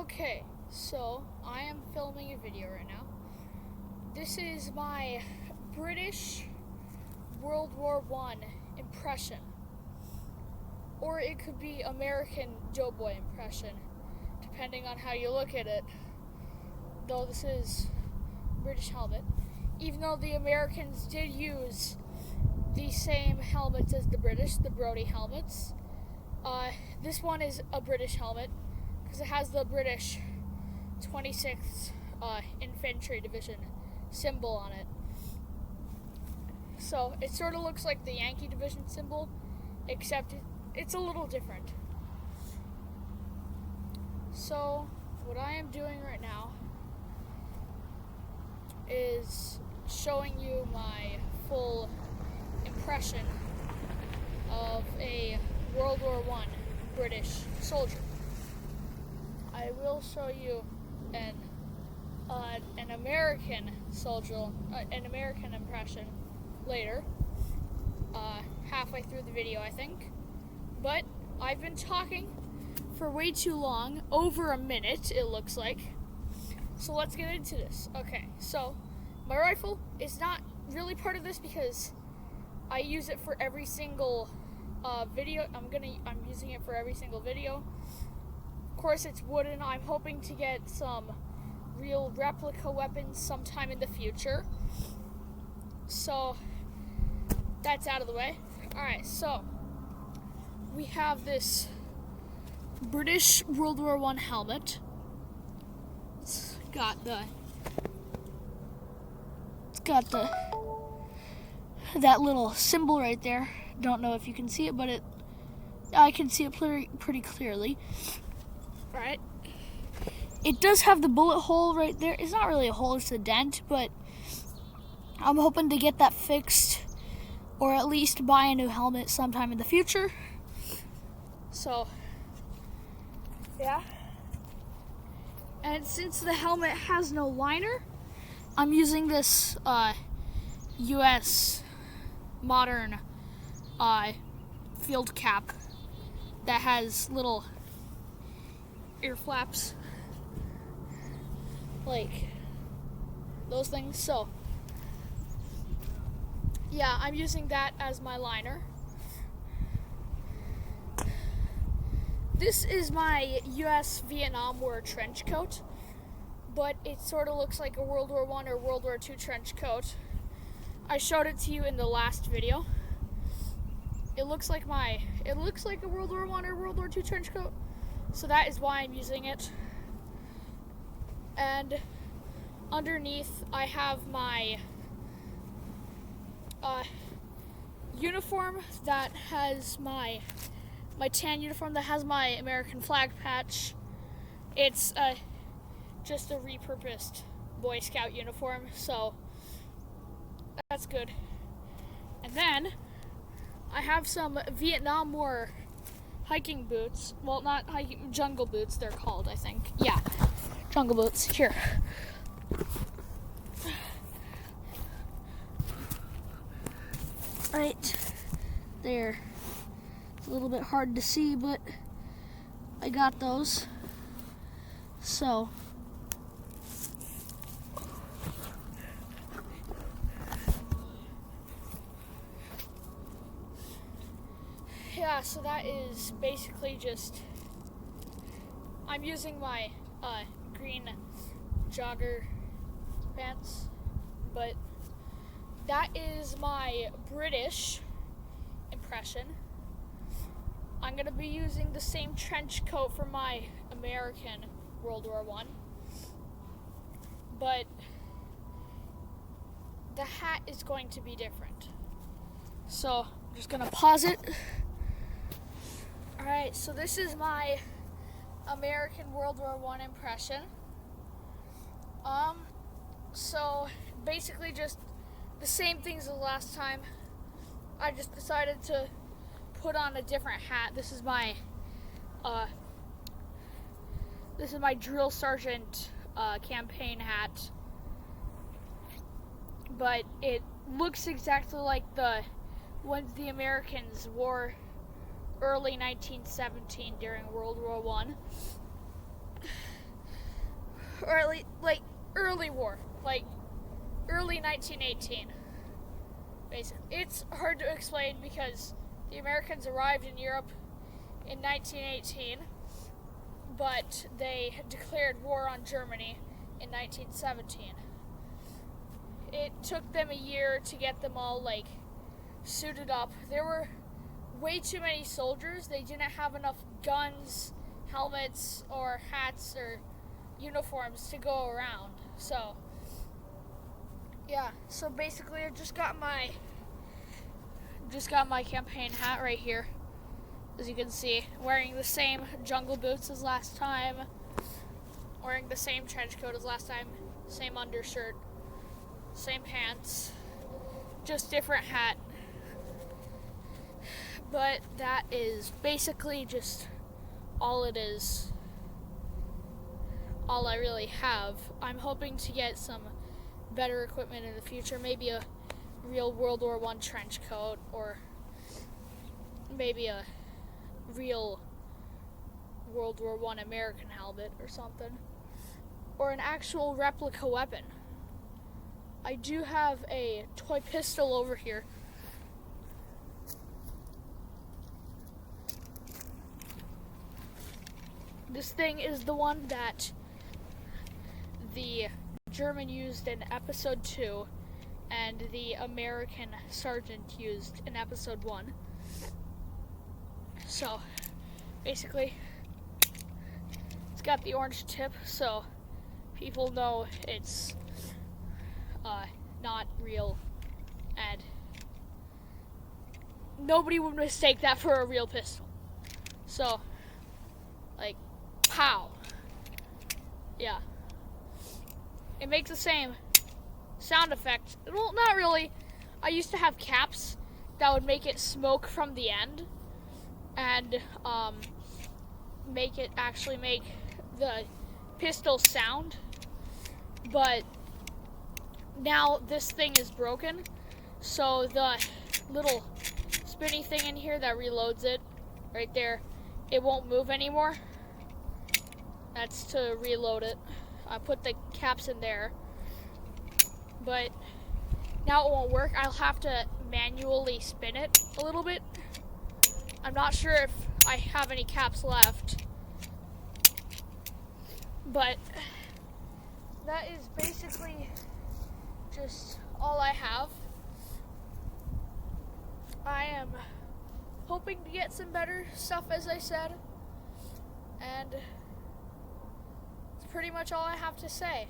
Okay, so I am filming a video right now. This is my British World War I impression. Or it could be American Doughboy impression, depending on how you look at it. Though this is British helmet. Even though the Americans did use the same helmets as the British, the Brodie helmets. This one is a British helmet because it has the British 26th Infantry Division symbol on it. So it sort of looks like the Yankee Division symbol, except it's a little different. So what I am doing right now is showing you my full impression of a World War I British soldier. I will show you an American soldier, an American impression later, halfway through the video, I think. But I've been talking for way too long, over a minute it looks like. So let's get into this. Okay, so my rifle is not really part of this because I use it for every single video. I'm using it for every single video. Of course, it's wooden. I'm hoping to get some real replica weapons sometime in the future. So that's out of the way. Alright, so we have this British World War I helmet. It's got that little symbol right there. Don't know if you can see it, but I can see it pretty clearly. Alright. It does have the bullet hole right there. It's not really a hole, it's a dent, but I'm hoping to get that fixed or at least buy a new helmet sometime in the future. So, yeah. And since the helmet has no liner, I'm using this US modern field cap that has little ear flaps like those things. So yeah, I'm using that as my liner. This is my US Vietnam War trench coat, but it sort of looks like a World War I or World War II trench coat. I showed it to you in the last video. It looks like a World War I or World War II trench coat, so that is why I'm using it. And underneath, I have my uniform that has my tan uniform that has my American flag patch. It's just a repurposed Boy Scout uniform, so that's good. And then I have some Vietnam War hiking boots. Well, not hiking, jungle boots they're called, I think. Yeah, jungle boots. Here. Right there. It's a little bit hard to see, but I got those. So yeah, so that is basically just, I'm using my green jogger pants, but that is my British impression. I'm going to be using the same trench coat for my American World War I, but the hat is going to be different. So I'm just going to pause it. Alright, so this is my American World War I impression. So basically just the same things as last time. I just decided to put on a different hat. This is my drill sergeant campaign hat, but it looks exactly like the ones the Americans wore early 1917 during World War I. or at least like early war, like early 1918. Basically, it's hard to explain because the Americans arrived in Europe in 1918, but they had declared war on Germany in 1917. It took them a year to get them all like suited up. There were way too many soldiers. They didn't have enough guns, helmets, or hats or uniforms to go around. So yeah, so basically I just got my campaign hat right here. As you can see, wearing the same jungle boots as last time, wearing the same trench coat as last time, same undershirt, same pants, just different hat. But that is basically just all it is. All I really have. I'm hoping to get some better equipment in the future, maybe a real World War I trench coat, or maybe a real World War I American helmet or something, or an actual replica weapon. I do have a toy pistol over here. This thing is the one that the German used in episode 2 and the American sergeant used in episode 1. So basically it's got the orange tip so people know it's not real, and nobody would mistake that for a real pistol. So like, pow. Yeah. It makes the same sound effect. Well, not really. I used to have caps that would make it smoke from the end and make it actually make the pistol sound. But now this thing is broken, so the little spinny thing in here that reloads it, right there, it won't move anymore. That's to reload it. I put the caps in there, but now it won't work. I'll have to manually spin it a little bit. I'm not sure if I have any caps left, but that is basically just all I have. I am hoping to get some better stuff, as I said, and pretty much all I have to say.